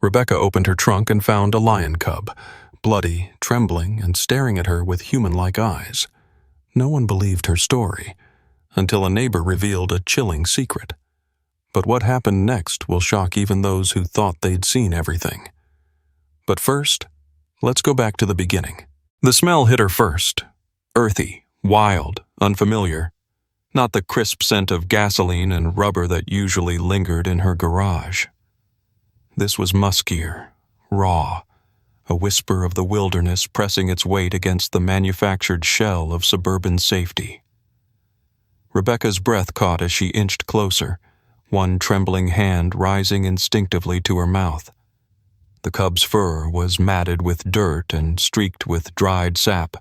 Rebecca opened her trunk and found a lion cub, bloody, trembling, and staring at her with human-like eyes. No one believed her story, until a neighbor revealed a chilling secret. But what happened next will shock even those who thought they'd seen everything. But first, let's go back to the beginning. The smell hit her first. Earthy, wild, unfamiliar. Not the crisp scent of gasoline and rubber that usually lingered in her garage. This was muskier, raw, a whisper of the wilderness pressing its weight against the manufactured shell of suburban safety. Rebecca's breath caught as she inched closer, one trembling hand rising instinctively to her mouth. The cub's fur was matted with dirt and streaked with dried sap,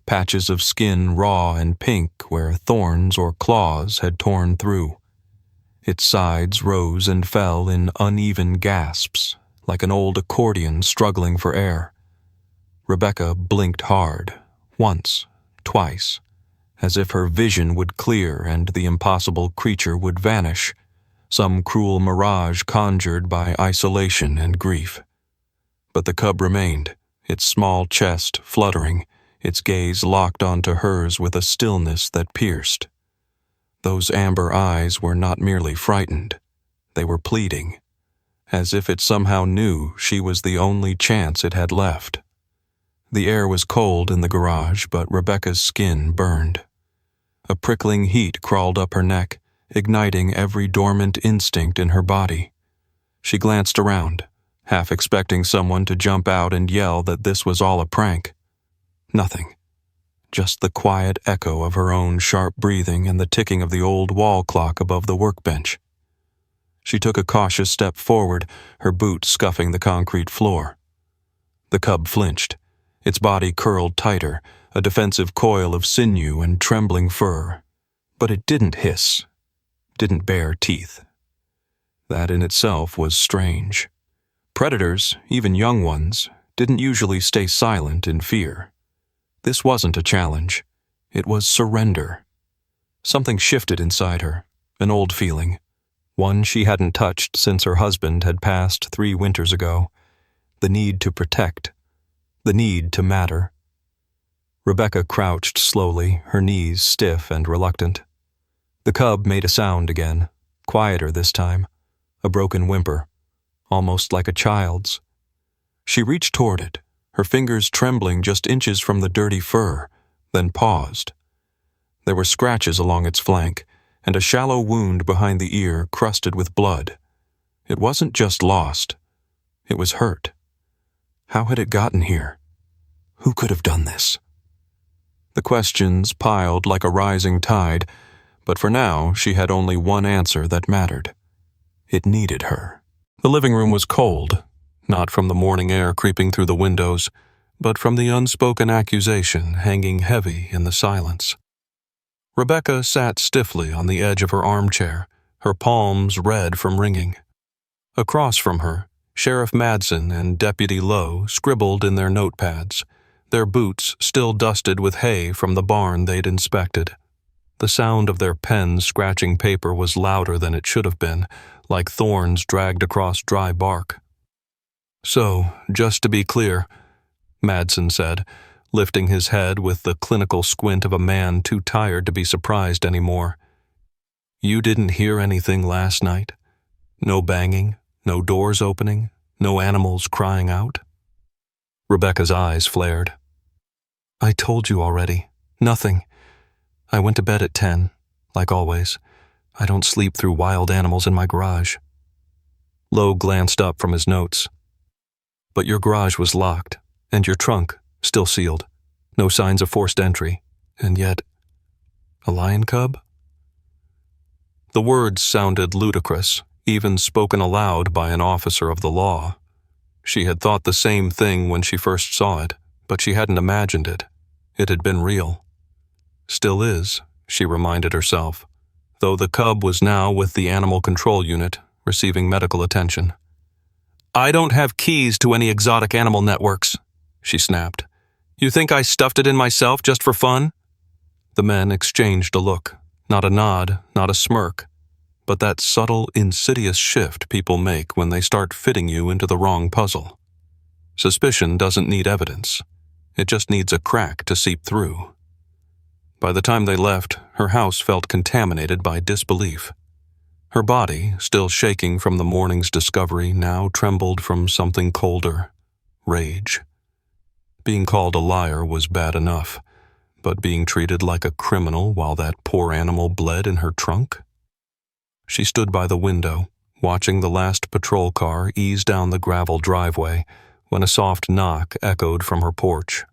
patches of skin raw and pink where thorns or claws had torn through. Its sides rose and fell in uneven gasps, like an old accordion struggling for air. Rebecca blinked hard, once, twice, as if her vision would clear and the impossible creature would vanish, some cruel mirage conjured by isolation and grief. But the cub remained, its small chest fluttering, its gaze locked onto hers with a stillness that pierced. Those amber eyes were not merely frightened, they were pleading, as if it somehow knew she was the only chance it had left. The air was cold in the garage, but Rebecca's skin burned. A prickling heat crawled up her neck, igniting every dormant instinct in her body. She glanced around, half expecting someone to jump out and yell that this was all a prank. Nothing. Just the quiet echo of her own sharp breathing and the ticking of the old wall clock above the workbench. She took a cautious step forward, her boot scuffing the concrete floor. The cub flinched, its body curled tighter, a defensive coil of sinew and trembling fur. But it didn't hiss, didn't bare teeth. That in itself was strange. Predators, even young ones, didn't usually stay silent in fear. This wasn't a challenge. It was surrender. Something shifted inside her, an old feeling, one she hadn't touched since her husband had passed 3 winters ago. The need to protect, the need to matter. Rebecca crouched slowly, her knees stiff and reluctant. The cub made a sound again, quieter this time, a broken whimper, almost like a child's. She reached toward it, her fingers trembling just inches from the dirty fur, then paused. There were scratches along its flank, and a shallow wound behind the ear crusted with blood. It wasn't just lost. It was hurt. How had it gotten here? Who could have done this? The questions piled like a rising tide, but for now she had only one answer that mattered. It needed her. The living room was cold, not from the morning air creeping through the windows, but from the unspoken accusation hanging heavy in the silence. Rebecca sat stiffly on the edge of her armchair, her palms red from wringing. Across from her, Sheriff Madsen and Deputy Lowe scribbled in their notepads, their boots still dusted with hay from the barn they'd inspected. The sound of their pens scratching paper was louder than it should have been, like thorns dragged across dry bark. "So, just to be clear," Madsen said, lifting his head with the clinical squint of a man too tired to be surprised anymore. "You didn't hear anything last night? No banging, no doors opening, no animals crying out?" Rebecca's eyes flared. "I told you already. Nothing. I went to bed at 10, like always. I don't sleep through wild animals in my garage." Lowe glanced up from his notes. "But your garage was locked, and your trunk still sealed. No signs of forced entry. And yet, a lion cub?" The words sounded ludicrous, even spoken aloud by an officer of the law. She had thought the same thing when she first saw it, but she hadn't imagined it. It had been real. Still is, she reminded herself, though the cub was now with the animal control unit, receiving medical attention. "I don't have keys to any exotic animal networks," she snapped. "You think I stuffed it in myself just for fun?" The men exchanged a look, not a nod, not a smirk, but that subtle, insidious shift people make when they start fitting you into the wrong puzzle. Suspicion doesn't need evidence. It just needs a crack to seep through. By the time they left, her house felt contaminated by disbelief. Her body, still shaking from the morning's discovery, now trembled from something colder: rage. Being called a liar was bad enough, but being treated like a criminal while that poor animal bled in her trunk? She stood by the window, watching the last patrol car ease down the gravel driveway, when a soft knock echoed from her porch.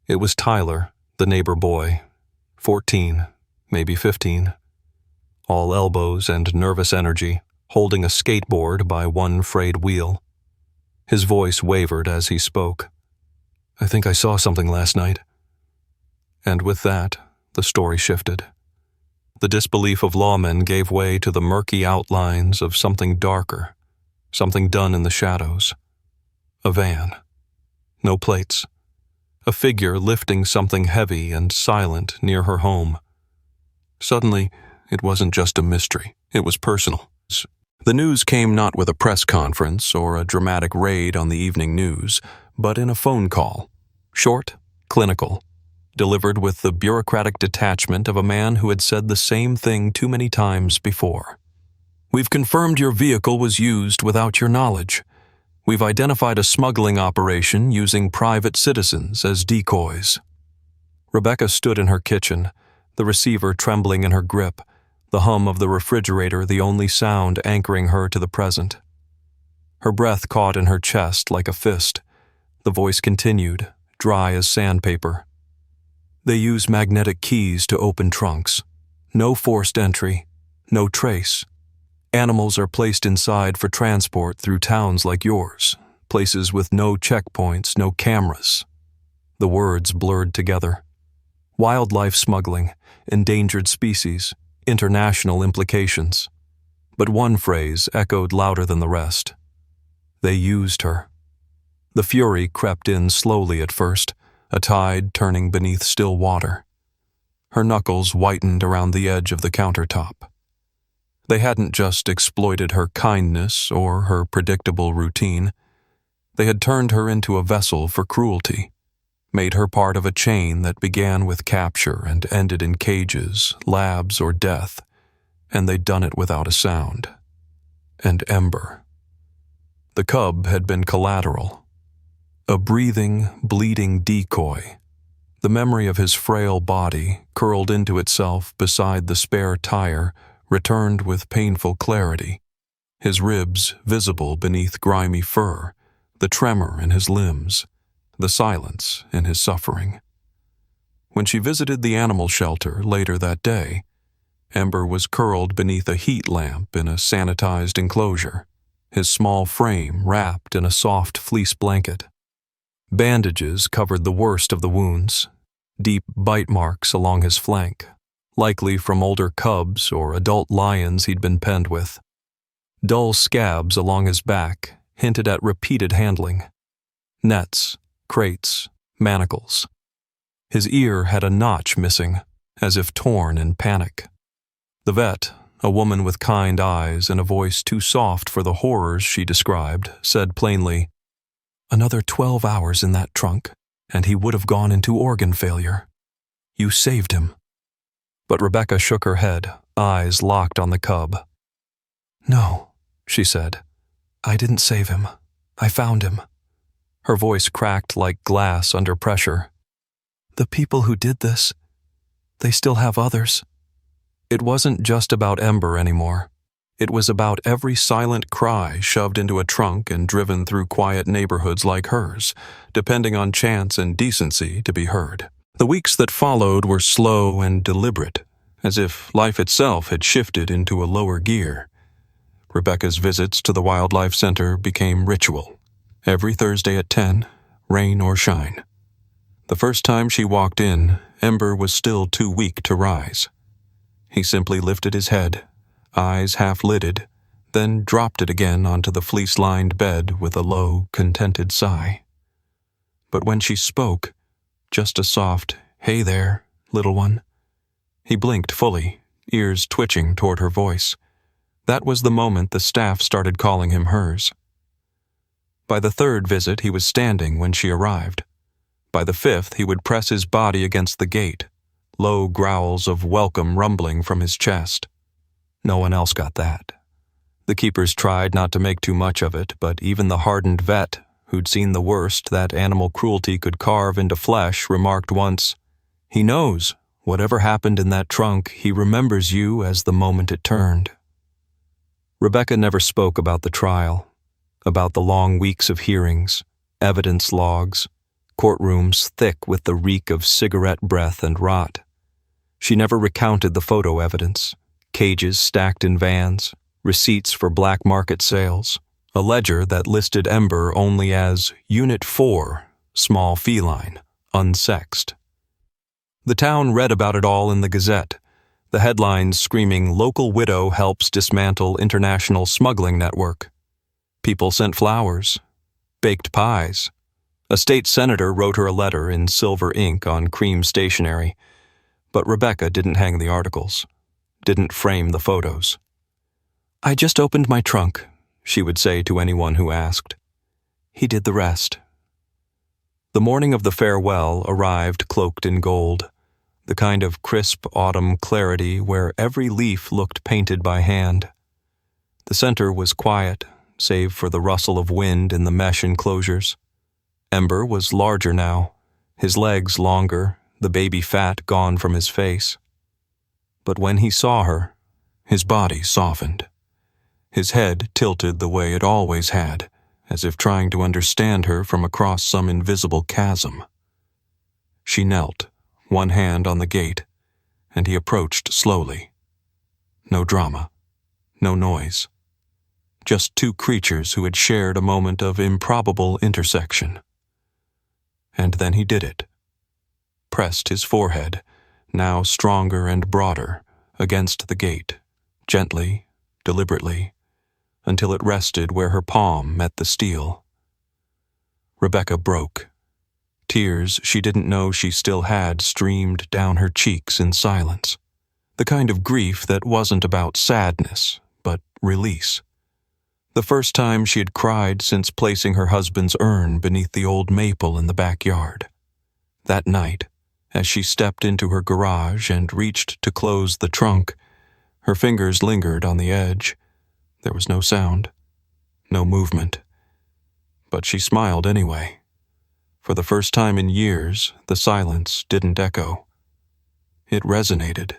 It was Tyler, the neighbor boy, 14, maybe 15. All elbows and nervous energy, holding a skateboard by one frayed wheel. His voice wavered as he spoke. "I think I saw something last night." And with that, the story shifted. The disbelief of lawmen gave way to the murky outlines of something darker, something done in the shadows. A van. No plates. A figure lifting something heavy and silent near her home. Suddenly, it wasn't just a mystery, it was personal. The news came not with a press conference or a dramatic raid on the evening news, but in a phone call. Short, clinical, delivered with the bureaucratic detachment of a man who had said the same thing too many times before. "We've confirmed your vehicle was used without your knowledge. We've identified a smuggling operation using private citizens as decoys." Rebecca stood in her kitchen, the receiver trembling in her grip, the hum of the refrigerator the only sound anchoring her to the present. Her breath caught in her chest like a fist. The voice continued, dry as sandpaper. "They use magnetic keys to open trunks. No forced entry, no trace. Animals are placed inside for transport through towns like yours, places with no checkpoints, no cameras." The words blurred together. Wildlife smuggling, endangered species, international implications. But one phrase echoed louder than the rest. They used her. The fury crept in slowly at first, a tide turning beneath still water. Her knuckles whitened around the edge of the countertop. They hadn't just exploited her kindness or her predictable routine. They had turned her into a vessel for cruelty, made her part of a chain that began with capture and ended in cages, labs, or death, and they'd done it without a sound. And Ember. The cub had been collateral. A breathing, bleeding decoy. The memory of his frail body, curled into itself beside the spare tire, returned with painful clarity. His ribs visible beneath grimy fur, the tremor in his limbs, the silence in his suffering. When she visited the animal shelter later that day, Ember was curled beneath a heat lamp in a sanitized enclosure, his small frame wrapped in a soft fleece blanket. Bandages covered the worst of the wounds, deep bite marks along his flank, likely from older cubs or adult lions he'd been penned with. Dull scabs along his back hinted at repeated handling. Nets, crates, manacles. His ear had a notch missing, as if torn in panic. The vet, a woman with kind eyes and a voice too soft for the horrors she described, said plainly, "Another 12 hours in that trunk, and he would have gone into organ failure. You saved him." But Rebecca shook her head, eyes locked on the cub. "No," she said. "I didn't save him. I found him." Her voice cracked like glass under pressure. "The people who did this, they still have others." It wasn't just about Ember anymore. It was about every silent cry shoved into a trunk and driven through quiet neighborhoods like hers, depending on chance and decency to be heard. The weeks that followed were slow and deliberate, as if life itself had shifted into a lower gear. Rebecca's visits to the Wildlife Center became ritual. Every Thursday at 10, rain or shine. The first time she walked in, Ember was still too weak to rise. He simply lifted his head, eyes half-lidded, then dropped it again onto the fleece-lined bed with a low, contented sigh. But when she spoke, just a soft, "Hey there, little one," he blinked fully, ears twitching toward her voice, That was the moment the staff started calling him hers. By the third visit, he was standing when she arrived. By the fifth, he would press his body against the gate, low growls of welcome rumbling from his chest. No one else got that. The keepers tried not to make too much of it, but even the hardened vet, who'd seen the worst that animal cruelty could carve into flesh, remarked once, "He knows. Whatever happened in that trunk, he remembers you as the moment it turned." Rebecca never spoke about the trial, about the long weeks of hearings, evidence logs, courtrooms thick with the reek of cigarette breath and rot. She never recounted the photo evidence, cages stacked in vans, receipts for black market sales, a ledger that listed Ember only as Unit 4, small feline, unsexed. The town read about it all in the Gazette, the headlines screaming, "Local widow helps dismantle international smuggling network." People sent flowers, baked pies. A state senator wrote her a letter in silver ink on cream stationery, but Rebecca didn't hang the articles, didn't frame the photos. "I just opened my trunk," she would say to anyone who asked. "He did the rest." The morning of the farewell arrived cloaked in gold, the kind of crisp autumn clarity where every leaf looked painted by hand. The center was quiet, save for the rustle of wind in the mesh enclosures. Ember was larger now, his legs longer, the baby fat gone from his face. But when he saw her, his body softened. His head tilted the way it always had, as if trying to understand her from across some invisible chasm. She knelt, one hand on the gate, and he approached slowly. No drama, no noise. Just two creatures who had shared a moment of improbable intersection. And then he did it. Pressed his forehead, now stronger and broader, against the gate, gently, deliberately, until it rested where her palm met the steel. Rebecca broke. Tears she didn't know she still had streamed down her cheeks in silence. The kind of grief that wasn't about sadness, but release. The first time she had cried since placing her husband's urn beneath the old maple in the backyard. That night, as she stepped into her garage and reached to close the trunk, her fingers lingered on the edge. There was no sound, no movement. But she smiled anyway. For the first time in years, the silence didn't echo. It resonated.